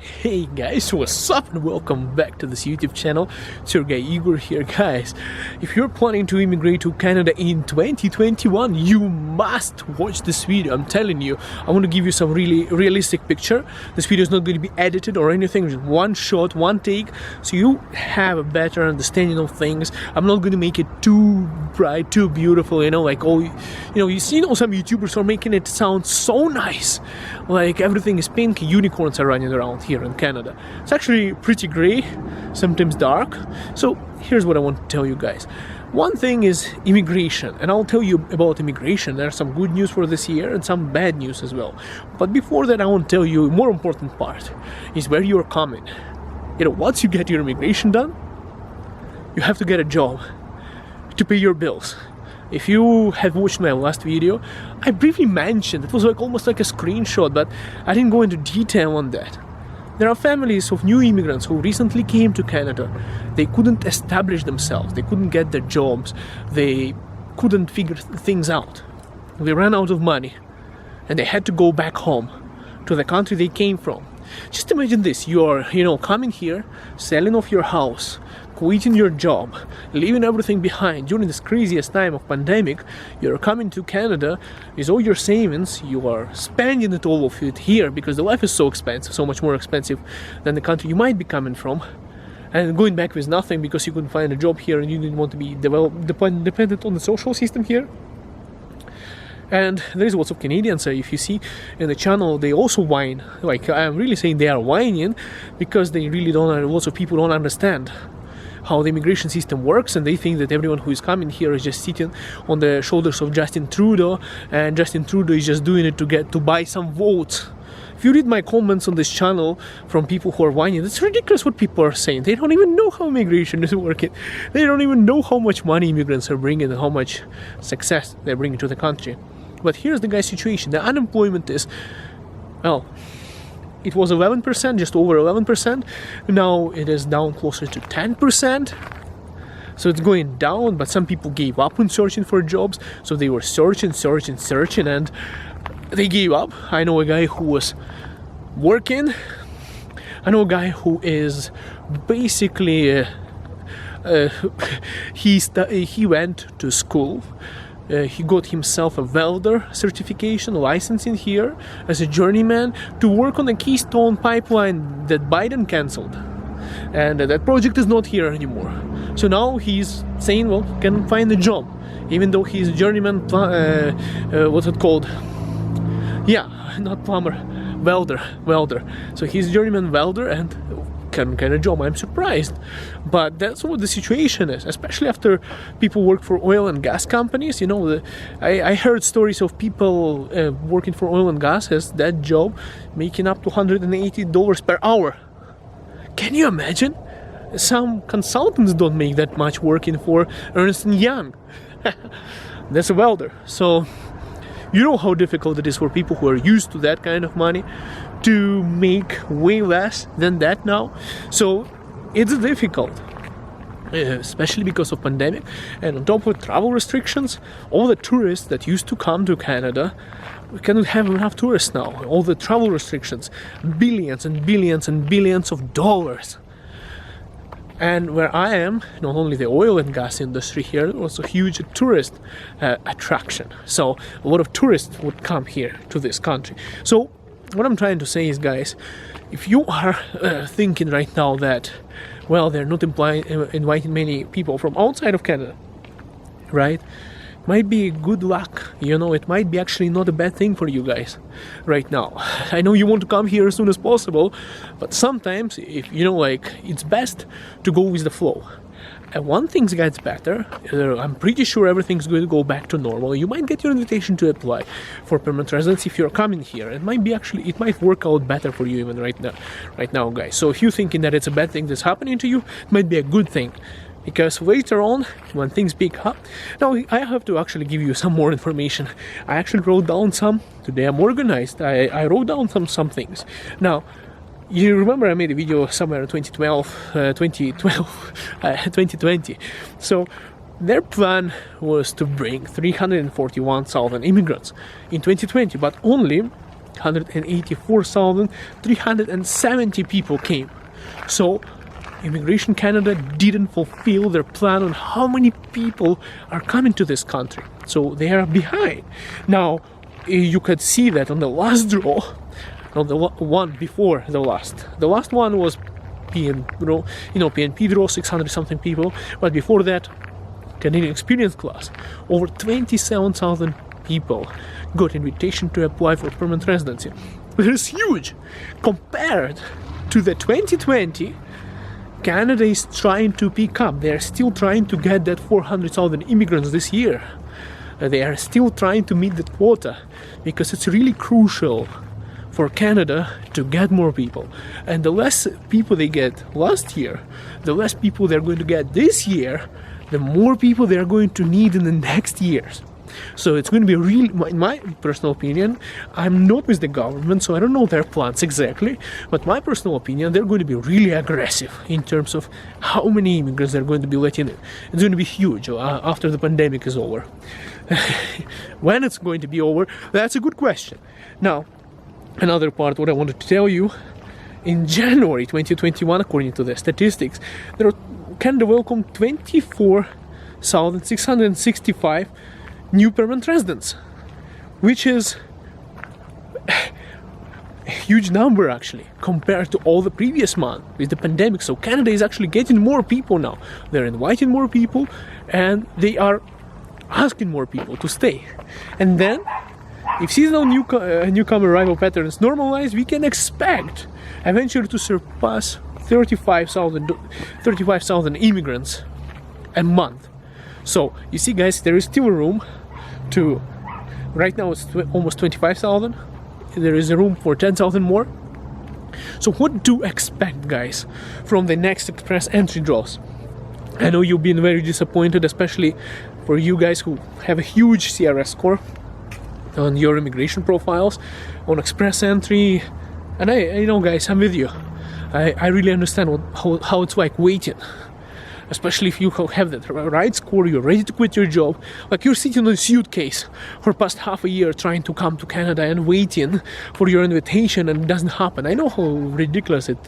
Hey guys, what's up and welcome back to this YouTube channel. It's your guy Igor here, guys. If you're planning to immigrate to Canada in 2021, you must watch this video. I'm telling you, I want to give you some really realistic picture. This video is not going to be edited or anything, just one shot, one take, so you have a better understanding of things. I'm not going to make it too bright, too beautiful, like you see some YouTubers are making it sound so nice, like everything is pink, unicorns are running around here in Canada. It's actually pretty gray, sometimes dark. So here's what I want to tell you guys. One thing is immigration, and I'll tell you about immigration. There's some good news for this year and some bad news as well. But before that, I want to tell you a more important part is where you're coming. Once you get your immigration done, you have to get a job to pay your bills. If you have watched my last video, I briefly mentioned, it was almost like a screenshot, but I didn't go into detail on that. There are families of new immigrants who recently came to Canada. They couldn't establish themselves, they couldn't get their jobs, they couldn't figure things out. They ran out of money and they had to go back home to the country they came from. Just imagine this, you're coming here, selling off your house, quitting your job, leaving everything behind during this craziest time of pandemic. You're coming to Canada with all your savings, you are spending it all of it here because the life is so expensive, so much more expensive than the country you might be coming from, and going back with nothing because you couldn't find a job here and you didn't want to be dependent on the social system here. And there's lots of Canadians, if you see in the channel, they also whine. I'm really saying they are whining because they really lots of people don't understand how the immigration system works, and they think that everyone who is coming here is just sitting on the shoulders of Justin Trudeau, and Justin Trudeau is just doing it to buy some votes. If you read my comments on this channel from people who are whining, it's ridiculous what people are saying. They don't even know how immigration is working. They don't even know how much money immigrants are bringing and how much success they're bringing to the country. But here's the guy's situation. The unemployment is, it was 11%, just over 11%. Now it is down closer to 10%. So it's going down, but some people gave up on searching for jobs. So they were searching, and they gave up. I know a guy who was working. I know a guy who is basically, he went to school. He got himself a welder certification, licensing here as a journeyman to work on the Keystone pipeline that Biden cancelled. And that project is not here anymore. So now he's saying, he can find a job, even though he's a journeyman, what's it called? Yeah, not plumber, welder. So he's a journeyman welder and can get a job. I'm surprised, but that's what the situation is, especially after people work for oil and gas companies. I heard stories of people working for oil and gas as that job making up to $180 per hour. Can you imagine? Some consultants don't make that much working for Ernst & Young. That's a welder. So you know how difficult it is for people who are used to that kind of money to make way less than that now. So it's difficult, especially because of pandemic, and on top of travel restrictions, all the tourists that used to come to Canada, we cannot have enough tourists now. All the travel restrictions, billions and billions and billions of dollars. And where I am, not only the oil and gas industry here, also huge tourist attraction. So a lot of tourists would come here to this country. So what I'm trying to say is, guys, if you are thinking right now that, they're not inviting many people from outside of Canada, right? Might be good luck, it might be actually not a bad thing for you guys right now. I know you want to come here as soon as possible, but sometimes, if it's best to go with the flow. And one thing gets better, I'm pretty sure everything's going to go back to normal. You might get your invitation to apply for permanent residence if you're coming here. It might work out better for you even right now, guys. So if you're thinking that it's a bad thing that's happening to you, it might be a good thing. Because later on, when things pick up, now I have to actually give you some more information. I actually wrote down some. Today I'm organized. I wrote down some things. Now, you remember I made a video somewhere in 2020. So their plan was to bring 341,000 immigrants in 2020, but only 184,370 people came. So Immigration Canada didn't fulfill their plan on how many people are coming to this country. So they are behind. Now, you could see that on the last draw, on the one before the last. The last one was PNP draw, 600 something people. But before that, Canadian Experience class, over 27,000 people got invitation to apply for permanent residency. It is huge compared to the 2020. Canada is trying to pick up. They are still trying to get that 400,000 immigrants this year. They are still trying to meet that quota because it's really crucial for Canada to get more people. And the less people they get last year, the less people they're going to get this year, the more people they're going to need in the next years. So it's going to be in my personal opinion, I'm not with the government, so I don't know their plans exactly, but my personal opinion, they're going to be really aggressive in terms of how many immigrants they're going to be letting in. It's going to be huge after the pandemic is over. When it's going to be over, that's a good question. Now, another part what I wanted to tell you, in January 2021, according to the statistics, Canada welcomed 24,665 new permanent residents, which is a huge number actually compared to all the previous months with the pandemic. So Canada is actually getting more people now. They're inviting more people and they are asking more people to stay. And then if seasonal newcomer arrival patterns normalize, we can expect eventually to surpass 35,000 immigrants a month. So you see guys, there is still room to, right now it's almost 25,000. There is a room for 10,000 more. So what to expect guys from the next express entry draws? I know you've been very disappointed, especially for you guys who have a huge CRS score on your immigration profiles on express entry. And I know guys, I'm with you. I really understand how it's like waiting. Especially if you have that right score, you're ready to quit your job, like you're sitting on a suitcase for past half a year trying to come to Canada and waiting for your invitation and it doesn't happen. I know how ridiculous it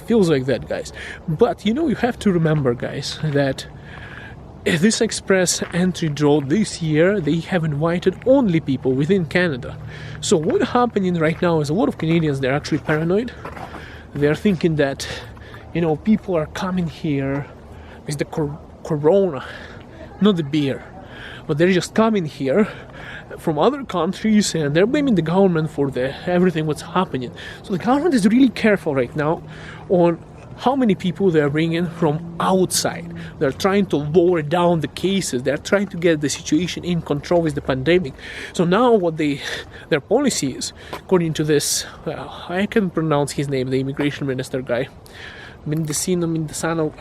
feels like that, guys. But you have to remember, guys, that this express entry draw this year, they have invited only people within Canada. So what's happening right now is a lot of Canadians, they're actually paranoid. They're thinking that, people are coming here with the corona, not the beer, but they're just coming here from other countries and they're blaming the government for everything what's happening. So the government is really careful right now on how many people they're bringing from outside. They're trying to lower down the cases. They're trying to get the situation in control with the pandemic. So now what their policy is, according to this, I can pronounce his name, the immigration minister guy, Mendicino,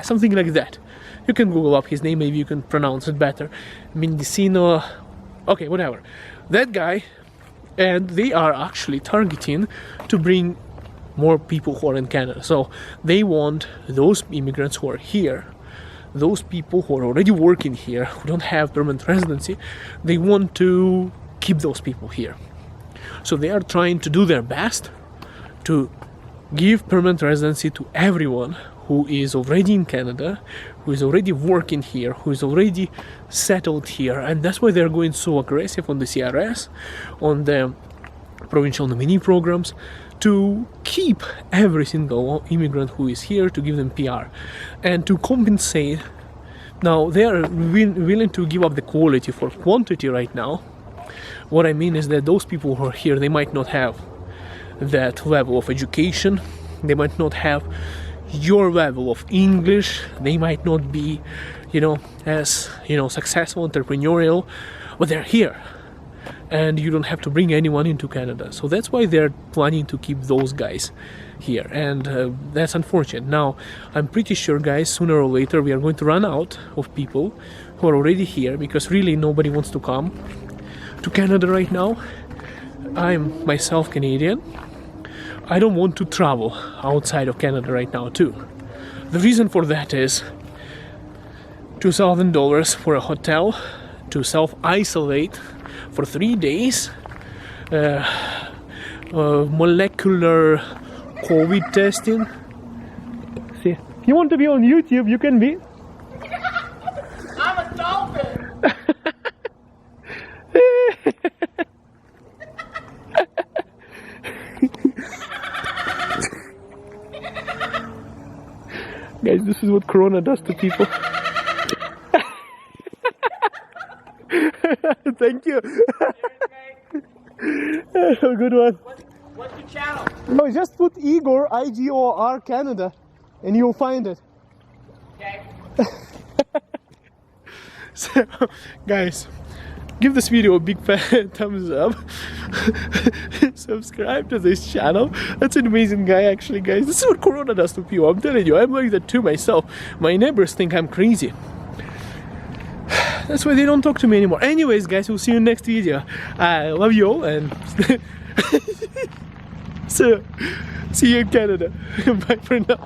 something like that. You can Google up his name, maybe you can pronounce it better. Mendicino, okay, whatever. That guy, and they are actually targeting to bring more people who are in Canada. So they want those immigrants who are here, those people who are already working here, who don't have permanent residency, they want to keep those people here. So they are trying to do their best to give permanent residency to everyone who is already in Canada, who is already working here, who is already settled here. And that's why they're going so aggressive on the CRS, on the provincial nominee programs, to keep every single immigrant who is here, to give them PR and to compensate. Now they are willing to give up the quality for quantity right now. What I mean is that those people who are here, they might not have that level of education, they might not have your level of English, they might not be as successful, entrepreneurial, but they're here and you don't have to bring anyone into Canada. So that's why they're planning to keep those guys here, and that's unfortunate. Now I'm pretty sure, guys, sooner or later we are going to run out of people who are already here, because really nobody wants to come to Canada right now. I'm myself Canadian. I don't want to travel outside of Canada right now too. The reason for that is $2,000 for a hotel, to self-isolate for 3 days. molecular COVID testing. See, you want to be on YouTube, you can be. I'm a dolphin. Guys, this is what Corona does to people. Thank you. Have a good one. What's your channel? No, just put Igor, IGOR Canada, and you'll find it. Okay. So, guys, give this video a big fat thumbs up. Subscribe to this channel. That's an amazing guy, actually, guys. This is what Corona does to people. I'm telling you, I'm like that too myself. My neighbors think I'm crazy. That's why they don't talk to me anymore. Anyways, guys, we'll see you in the next video. I love you all, and so see you in Canada. Bye for now.